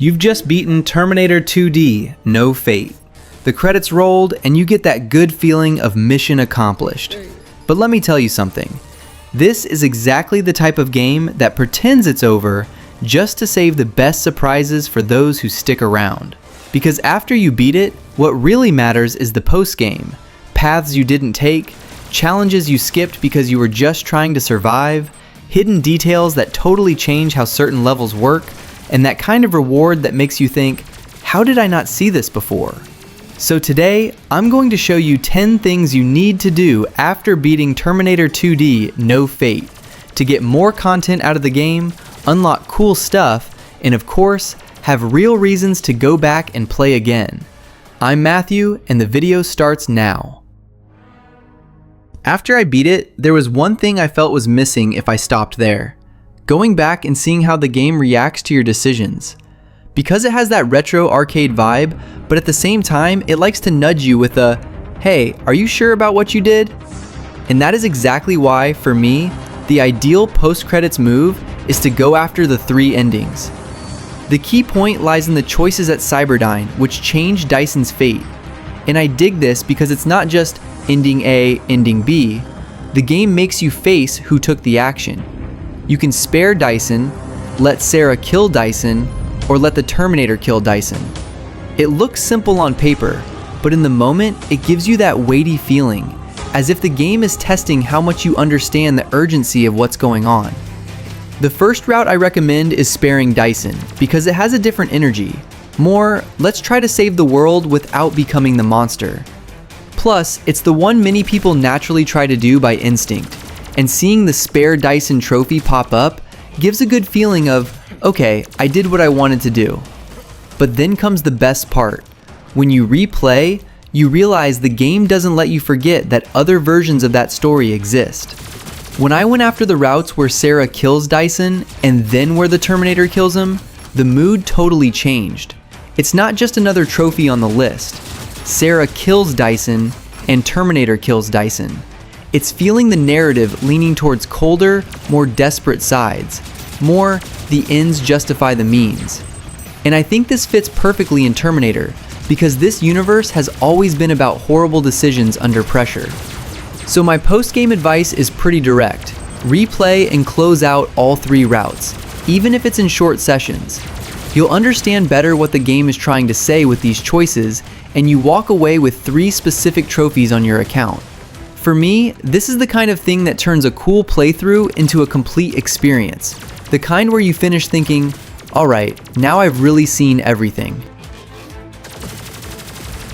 You've just beaten Terminator 2D, No Fate. The credits rolled and you get that good feeling of mission accomplished. But let me tell you something. This is exactly the type of game that pretends it's over just to save the best surprises for those who stick around. Because after you beat it, what really matters is the post-game. Paths you didn't take, challenges you skipped because you were just trying to survive, hidden details that totally change how certain levels work, and that kind of reward that makes you think, how did I not see this before? So today, I'm going to show you 10 things you need to do after beating Terminator 2D No Fate to get more content out of the game, unlock cool stuff, and of course, have real reasons to go back and play again. I'm Matthew, and the video starts now. After I beat it, there was one thing I felt was missing if I stopped there. Going back and seeing how the game reacts to your decisions. Because it has that retro arcade vibe, but at the same time, it likes to nudge you with a, hey, are you sure about what you did? And that is exactly why, for me, the ideal post-credits move is to go after the 3 endings. The key point lies in the choices at Cyberdyne, which change Dyson's fate. And I dig this because it's not just ending A, ending B. The game makes you face who took the action. You can spare Dyson, let Sarah kill Dyson, or let the Terminator kill Dyson. It looks simple on paper, but in the moment, it gives you that weighty feeling, as if the game is testing how much you understand the urgency of what's going on. The first route I recommend is sparing Dyson, because it has a different energy. More, let's try to save the world without becoming the monster. Plus, it's the one many people naturally try to do by instinct, and seeing the spare Dyson trophy pop up gives a good feeling of, okay, I did what I wanted to do. But then comes the best part. When you replay, you realize the game doesn't let you forget that other versions of that story exist. When I went after the routes where Sarah kills Dyson and then where the Terminator kills him, the mood totally changed. It's not just another trophy on the list. Sarah kills Dyson and Terminator kills Dyson. It's feeling the narrative leaning towards colder, more desperate sides. More, the ends justify the means. And I think this fits perfectly in Terminator, because this universe has always been about horrible decisions under pressure. So my post-game advice is pretty direct. Replay and close out all 3 routes, even if it's in short sessions. You'll understand better what the game is trying to say with these choices, and you walk away with 3 specific trophies on your account. For me, this is the kind of thing that turns a cool playthrough into a complete experience. The kind where you finish thinking, alright, now I've really seen everything.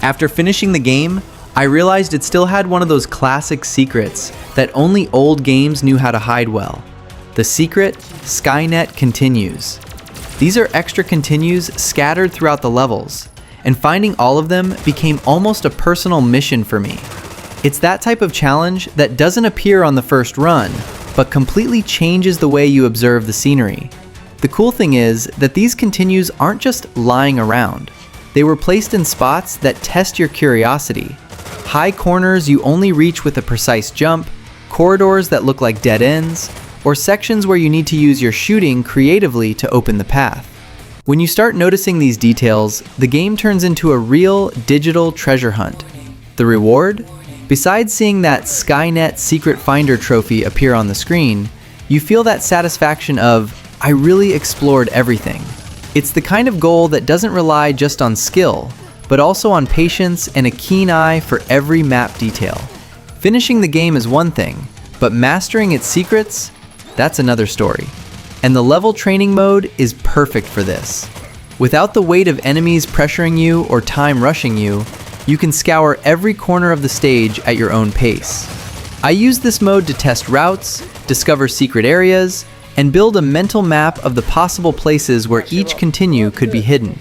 After finishing the game, I realized it still had one of those classic secrets that only old games knew how to hide well. The secret, Skynet Continues. These are extra continues scattered throughout the levels, and finding all of them became almost a personal mission for me. It's that type of challenge that doesn't appear on the first run, but completely changes the way you observe the scenery. The cool thing is that these continues aren't just lying around. They were placed in spots that test your curiosity. High corners you only reach with a precise jump, corridors that look like dead ends, or sections where you need to use your shooting creatively to open the path. When you start noticing these details, the game turns into a real digital treasure hunt. The reward? Besides seeing that Skynet Secret Finder trophy appear on the screen, you feel that satisfaction of, I really explored everything. It's the kind of goal that doesn't rely just on skill, but also on patience and a keen eye for every map detail. Finishing the game is one thing, but mastering its secrets, that's another story. And the level training mode is perfect for this. Without the weight of enemies pressuring you or time rushing you, you can scour every corner of the stage at your own pace. I use this mode to test routes, discover secret areas, and build a mental map of the possible places where each continue could be hidden.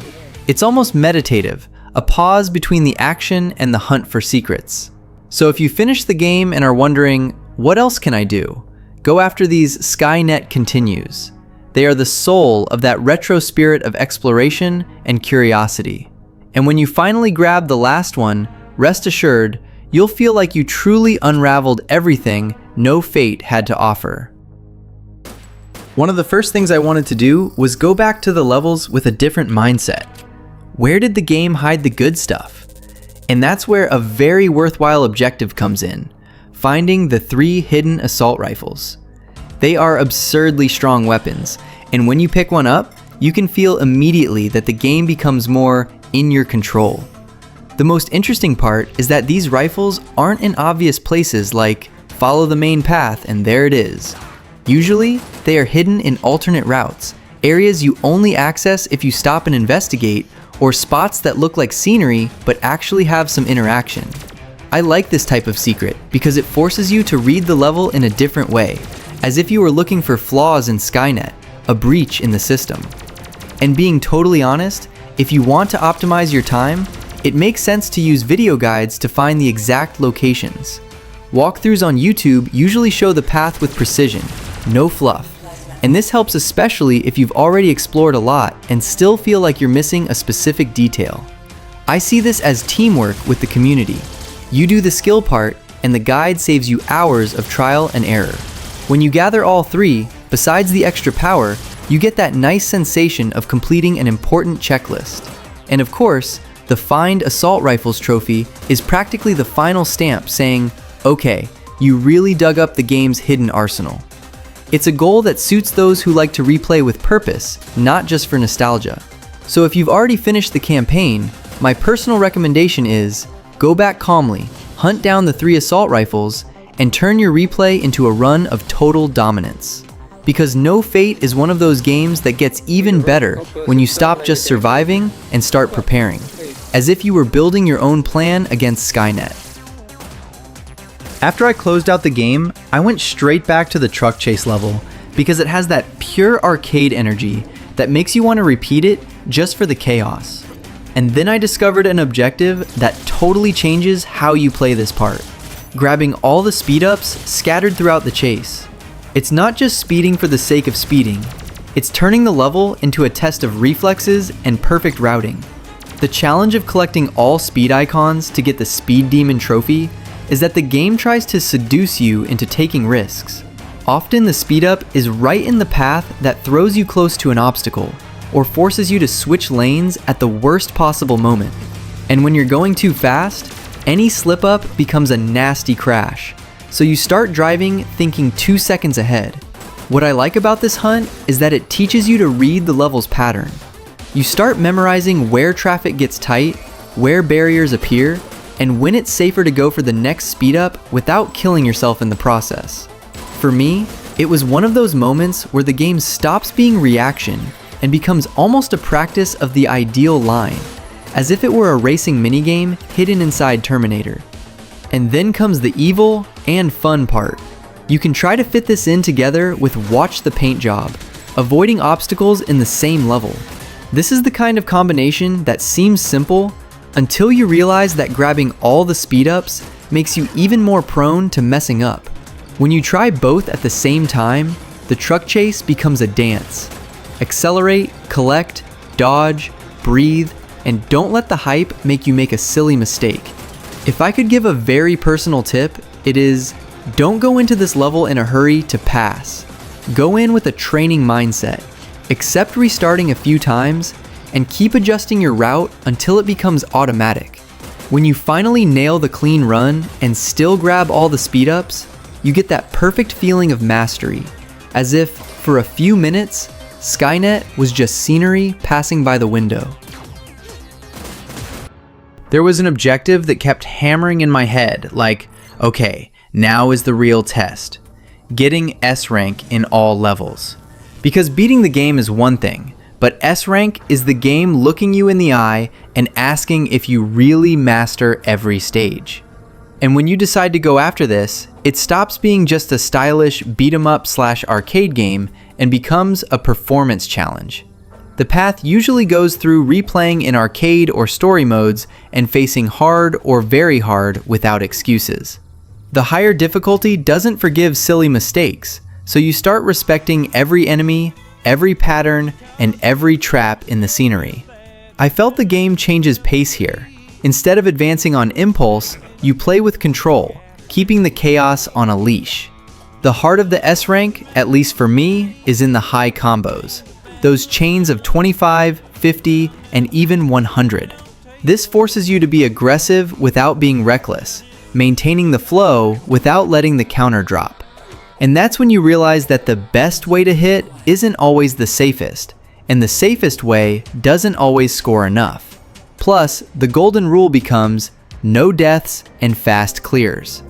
It's almost meditative, a pause between the action and the hunt for secrets. So if you finish the game and are wondering, what else can I do? Go after these Skynet Continues. They are the soul of that retro spirit of exploration and curiosity. And when you finally grab the last one, rest assured, you'll feel like you truly unraveled everything No Fate had to offer. One of the first things I wanted to do was go back to the levels with a different mindset. Where did the game hide the good stuff? And that's where a very worthwhile objective comes in, finding the 3 hidden assault rifles. They are absurdly strong weapons, and when you pick one up, you can feel immediately that the game becomes more in your control. The most interesting part is that these rifles aren't in obvious places like follow the main path and there it is. Usually, they are hidden in alternate routes, areas you only access if you stop and investigate, or spots that look like scenery but actually have some interaction. I like this type of secret because it forces you to read the level in a different way, as if you were looking for flaws in Skynet, a breach in the system. And being totally honest, if you want to optimize your time, it makes sense to use video guides to find the exact locations. Walkthroughs on YouTube usually show the path with precision, no fluff. And this helps especially if you've already explored a lot and still feel like you're missing a specific detail. I see this as teamwork with the community. You do the skill part, and the guide saves you hours of trial and error. When you gather all 3, besides the extra power, you get that nice sensation of completing an important checklist. And of course, the Find Assault Rifles trophy is practically the final stamp saying, okay, you really dug up the game's hidden arsenal. It's a goal that suits those who like to replay with purpose, not just for nostalgia. So if you've already finished the campaign, my personal recommendation is go back calmly, hunt down the 3 assault rifles, and turn your replay into a run of total dominance. Because No Fate is one of those games that gets even better when you stop just surviving and start preparing, as if you were building your own plan against Skynet. After I closed out the game, I went straight back to the truck chase level because it has that pure arcade energy that makes you want to repeat it just for the chaos. And then I discovered an objective that totally changes how you play this part, grabbing all the speed ups scattered throughout the chase. It's not just speeding for the sake of speeding, it's turning the level into a test of reflexes and perfect routing. The challenge of collecting all speed icons to get the Speed Demon trophy is that the game tries to seduce you into taking risks. Often the speed up is right in the path that throws you close to an obstacle, or forces you to switch lanes at the worst possible moment. And when you're going too fast, any slip up becomes a nasty crash, so you start driving thinking 2 seconds ahead. What I like about this hunt is that it teaches you to read the level's pattern. You start memorizing where traffic gets tight, where barriers appear, and when it's safer to go for the next speed up without killing yourself in the process. For me, it was one of those moments where the game stops being reaction and becomes almost a practice of the ideal line, as if it were a racing minigame hidden inside Terminator. And then comes the evil and fun part. You can try to fit this in together with Watch the Paint Job, avoiding obstacles in the same level. This is the kind of combination that seems simple until you realize that grabbing all the speed ups makes you even more prone to messing up. When you try both at the same time, the truck chase becomes a dance. Accelerate, collect, dodge, breathe, and don't let the hype make you make a silly mistake. If I could give a very personal tip, it is, don't go into this level in a hurry to pass. Go in with a training mindset. Accept restarting a few times, and keep adjusting your route until it becomes automatic. When you finally nail the clean run and still grab all the speed ups, you get that perfect feeling of mastery, as if, for a few minutes, Skynet was just scenery passing by the window. There was an objective that kept hammering in my head, like, okay, now is the real test. Getting S rank in all levels. Because beating the game is one thing, but S rank is the game looking you in the eye and asking if you really master every stage. And when you decide to go after this, it stops being just a stylish beat-em-up/arcade game and becomes a performance challenge. The path usually goes through replaying in arcade or story modes and facing hard or very hard without excuses. The higher difficulty doesn't forgive silly mistakes, so you start respecting every enemy, every pattern, and every trap in the scenery. I felt the game changes pace here. Instead of advancing on impulse, you play with control, keeping the chaos on a leash. The heart of the S rank, at least for me, is in the high combos. Those chains of 25, 50, and even 100. This forces you to be aggressive without being reckless, maintaining the flow without letting the counter drop. And that's when you realize that the best way to hit isn't always the safest, and the safest way doesn't always score enough. Plus, the golden rule becomes no deaths and fast clears.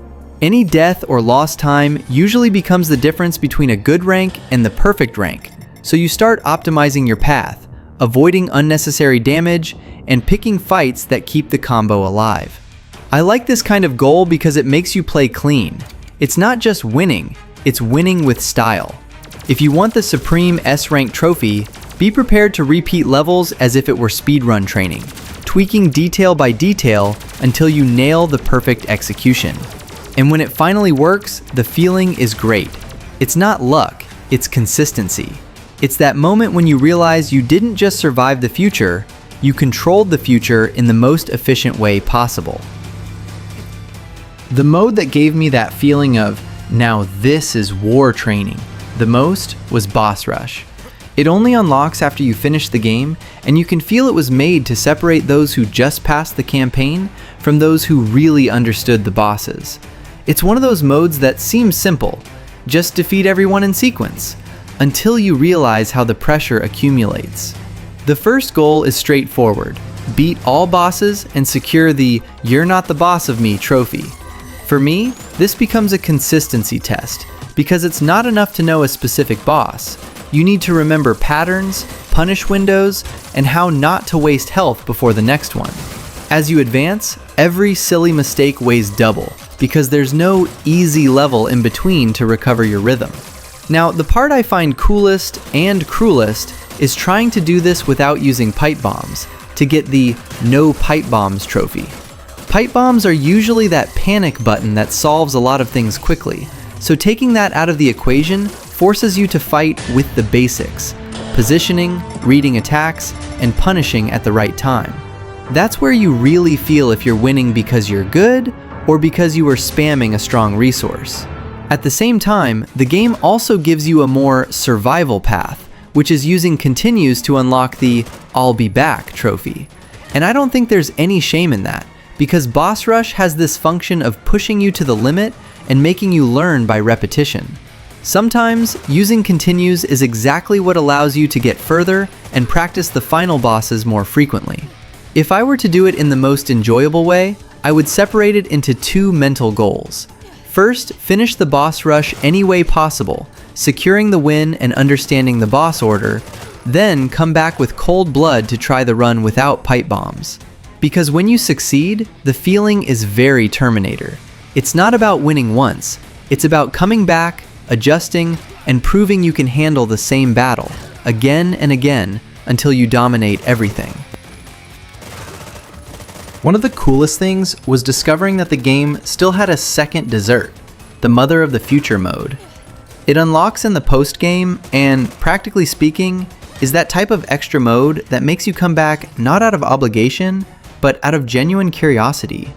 Any death or lost time usually becomes the difference between a good rank and the perfect rank, so you start optimizing your path, avoiding unnecessary damage, and picking fights that keep the combo alive. I like this kind of goal because it makes you play clean. It's not just winning, it's winning with style. If you want the supreme S-rank trophy, be prepared to repeat levels as if it were speedrun training, tweaking detail by detail until you nail the perfect execution. And when it finally works, the feeling is great. It's not luck, it's consistency. It's that moment when you realize you didn't just survive the future, you controlled the future in the most efficient way possible. The mode that gave me that feeling of, now this is war training, the most was Boss Rush. It only unlocks after you finish the game, and you can feel it was made to separate those who just passed the campaign from those who really understood the bosses. It's one of those modes that seems simple, just defeat everyone in sequence, until you realize how the pressure accumulates. The first goal is straightforward, beat all bosses and secure the "You're not the boss of me" trophy. For me, this becomes a consistency test, because it's not enough to know a specific boss. You need to remember patterns, punish windows, and how not to waste health before the next one. As you advance, every silly mistake weighs double, because there's no easy level in between to recover your rhythm. Now, the part I find coolest and cruelest is trying to do this without using pipe bombs, to get the "No Pipe Bombs" trophy. Pipe bombs are usually that panic button that solves a lot of things quickly, so taking that out of the equation forces you to fight with the basics: positioning, reading attacks, and punishing at the right time. That's where you really feel if you're winning because you're good, or because you were spamming a strong resource. At the same time, the game also gives you a more survival path, which is using continues to unlock the "I'll be back" trophy. And I don't think there's any shame in that, because Boss Rush has this function of pushing you to the limit and making you learn by repetition. Sometimes, using continues is exactly what allows you to get further and practice the final bosses more frequently. If I were to do it in the most enjoyable way, I would separate it into two mental goals. First, finish the boss rush any way possible, securing the win and understanding the boss order, then come back with cold blood to try the run without pipe bombs. Because when you succeed, the feeling is very Terminator. It's not about winning once, it's about coming back, adjusting, and proving you can handle the same battle, again and again, until you dominate everything. One of the coolest things was discovering that the game still had a second dessert, the Mother of the Future mode. It unlocks in the post-game, and practically speaking, is that type of extra mode that makes you come back not out of obligation, but out of genuine curiosity.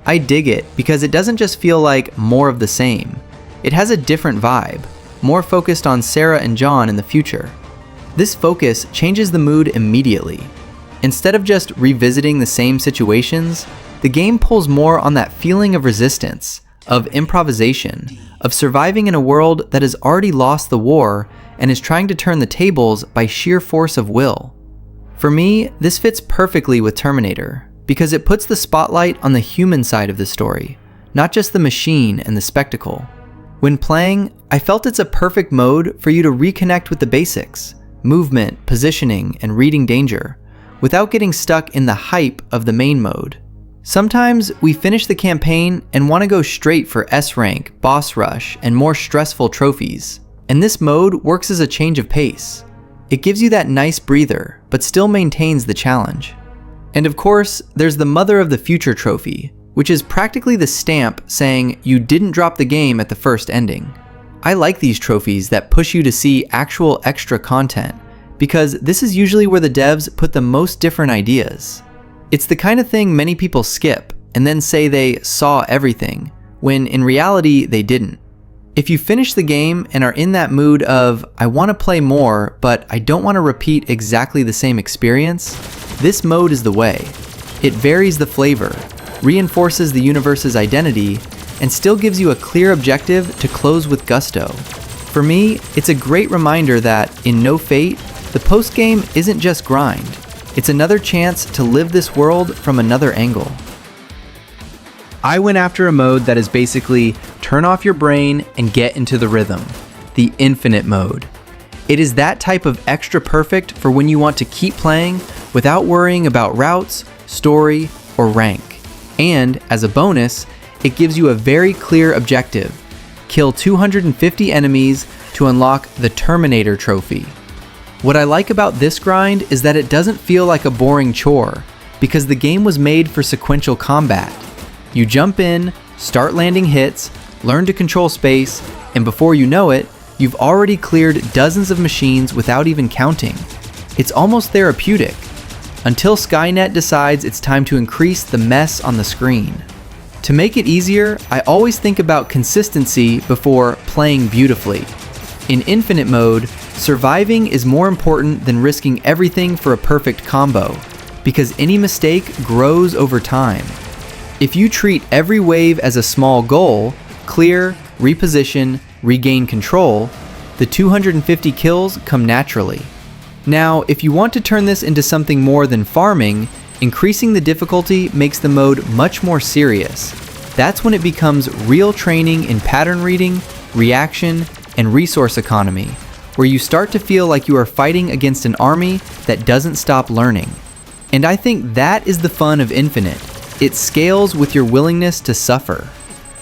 I dig it because it doesn't just feel like more of the same. It has a different vibe, more focused on Sarah and John in the future. This focus changes the mood immediately. Instead of just revisiting the same situations, the game pulls more on that feeling of resistance, of improvisation, of surviving in a world that has already lost the war and is trying to turn the tables by sheer force of will. For me, this fits perfectly with Terminator, because it puts the spotlight on the human side of the story, not just the machine and the spectacle. When playing, I felt it's a perfect mode for you to reconnect with the basics: movement, positioning, and reading danger, without getting stuck in the hype of the main mode. Sometimes we finish the campaign and want to go straight for S rank, boss rush, and more stressful trophies, and this mode works as a change of pace. It gives you that nice breather, but still maintains the challenge. And of course, there's the Mother of the Future trophy, which is practically the stamp saying you didn't drop the game at the first ending. I like these trophies that push you to see actual extra content, because this is usually where the devs put the most different ideas. It's the kind of thing many people skip and then say they saw everything, when in reality they didn't. If you finish the game and are in that mood of, I want to play more, but I don't want to repeat exactly the same experience, this mode is the way. It varies the flavor, reinforces the universe's identity, and still gives you a clear objective to close with gusto. For me, it's a great reminder that, in No Fate, the post-game isn't just grind. It's another chance to live this world from another angle. I went after a mode that is basically turn off your brain and get into the rhythm, the infinite mode. It is that type of extra perfect for when you want to keep playing without worrying about routes, story, or rank. And, as a bonus, it gives you a very clear objective: kill 250 enemies to unlock the Terminator trophy. What I like about this grind is that it doesn't feel like a boring chore, because the game was made for sequential combat. You jump in, start landing hits, learn to control space, and before you know it, you've already cleared dozens of machines without even counting. It's almost therapeutic, until Skynet decides it's time to increase the mess on the screen. To make it easier, I always think about consistency before playing beautifully. In infinite mode, surviving is more important than risking everything for a perfect combo, because any mistake grows over time. If you treat every wave as a small goal, clear, reposition, regain control, the 250 kills come naturally. Now, if you want to turn this into something more than farming, increasing the difficulty makes the mode much more serious. That's when it becomes real training in pattern reading, reaction, and resource economy, where you start to feel like you are fighting against an army that doesn't stop learning. And I think that is the fun of Infinite. It scales with your willingness to suffer.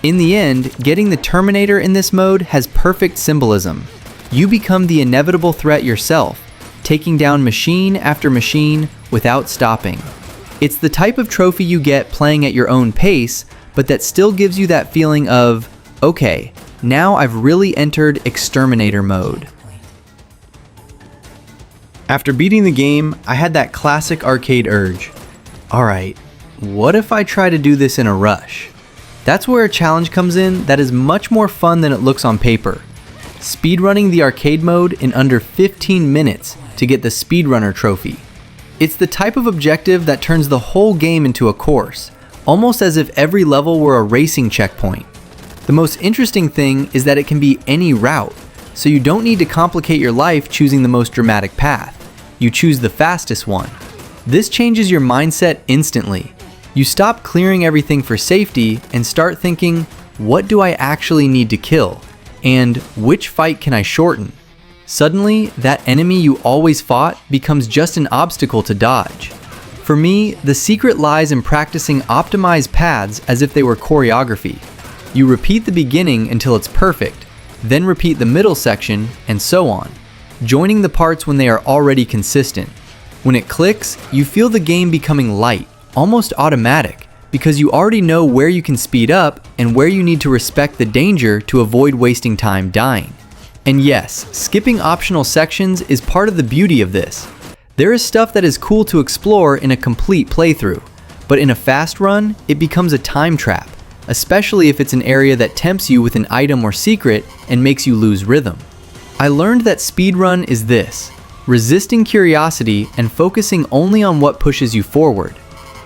In the end, getting the Terminator in this mode has perfect symbolism. You become the inevitable threat yourself, taking down machine after machine without stopping. It's the type of trophy you get playing at your own pace, but that still gives you that feeling of, okay, now I've really entered Exterminator mode. After beating the game, I had that classic arcade urge. Alright, what if I try to do this in a rush? That's where a challenge comes in that is much more fun than it looks on paper. Speedrunning the arcade mode in under 15 minutes to get the speedrunner trophy. It's the type of objective that turns the whole game into a course, almost as if every level were a racing checkpoint. The most interesting thing is that it can be any route, so you don't need to complicate your life choosing the most dramatic path. You choose the fastest one. This changes your mindset instantly. You stop clearing everything for safety and start thinking, what do I actually need to kill? And which fight can I shorten? Suddenly, that enemy you always fought becomes just an obstacle to dodge. For me, the secret lies in practicing optimized paths as if they were choreography. You repeat the beginning until it's perfect, then repeat the middle section, and so on, joining the parts when they are already consistent. When it clicks, you feel the game becoming light, almost automatic, because you already know where you can speed up and where you need to respect the danger to avoid wasting time dying. And yes, skipping optional sections is part of the beauty of this. There is stuff that is cool to explore in a complete playthrough, but in a fast run, it becomes a time trap, especially if it's an area that tempts you with an item or secret and makes you lose rhythm. I learned that speedrun is this: resisting curiosity and focusing only on what pushes you forward.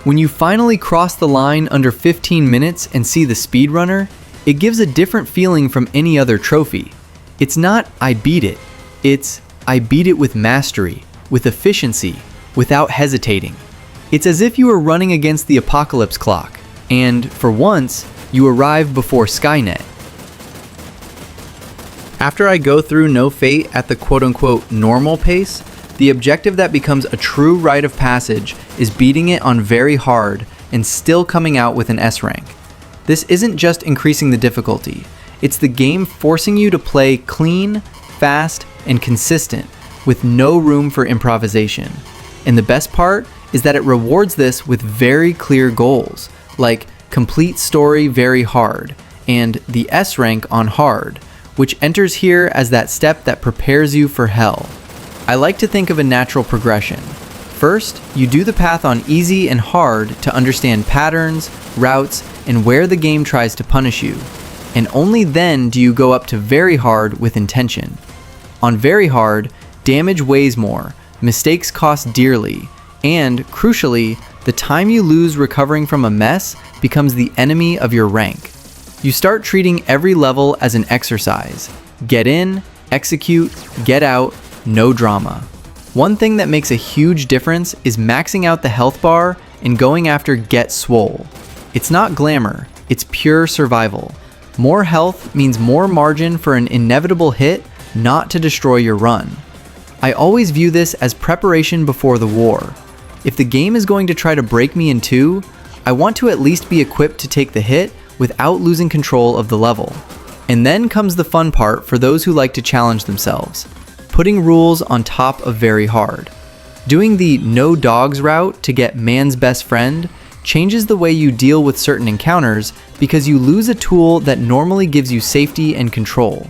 When you finally cross the line under 15 minutes and see the speedrunner, it gives a different feeling from any other trophy. It's not, I beat it. It's, I beat it with mastery, with efficiency, without hesitating. It's as if you were running against the apocalypse clock, and, for once, you arrive before Skynet. After I go through No Fate at the quote-unquote normal pace, the objective that becomes a true rite of passage is beating it on very hard and still coming out with an S rank. This isn't just increasing the difficulty, it's the game forcing you to play clean, fast, and consistent, with no room for improvisation. And the best part is that it rewards this with very clear goals, like complete story very hard, and the S rank on hard, which enters here as that step that prepares you for hell. I like to think of a natural progression. First, you do the path on easy and hard to understand patterns, routes, and where the game tries to punish you. and only then do you go up to very hard with intention. On very hard, damage weighs more, mistakes cost dearly, and, crucially, the time you lose recovering from a mess becomes the enemy of your rank. You start treating every level as an exercise. Get in, execute, get out, no drama. One thing that makes a huge difference is maxing out the health bar and going after Get Swole. It's not glamour, it's pure survival. More health means more margin for an inevitable hit, not to destroy your run. I always view this as preparation before the war. If the game is going to try to break me in two, I want to at least be equipped to take the hit without losing control of the level. And then comes the fun part for those who like to challenge themselves, putting rules on top of very hard. Doing the no dogs route to get man's best friend changes the way you deal with certain encounters because you lose a tool that normally gives you safety and control.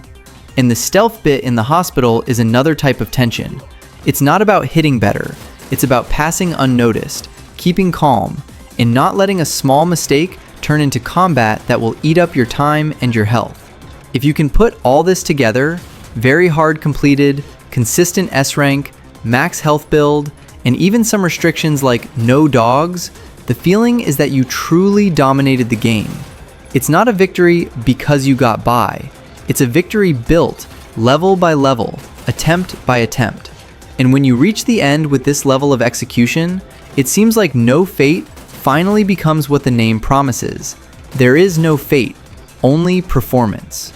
And the stealth bit in the hospital is another type of tension. It's not about hitting better, it's about passing unnoticed, keeping calm, and not letting a small mistake turn into combat that will eat up your time and your health. If you can put all this together, very hard completed, consistent S rank, max health build, and even some restrictions like no dogs, the feeling is that you truly dominated the game. It's not a victory because you got by. It's a victory built, level by level, attempt by attempt. And when you reach the end with this level of execution, it seems like no fate finally becomes what the name promises. There is no fate, only performance.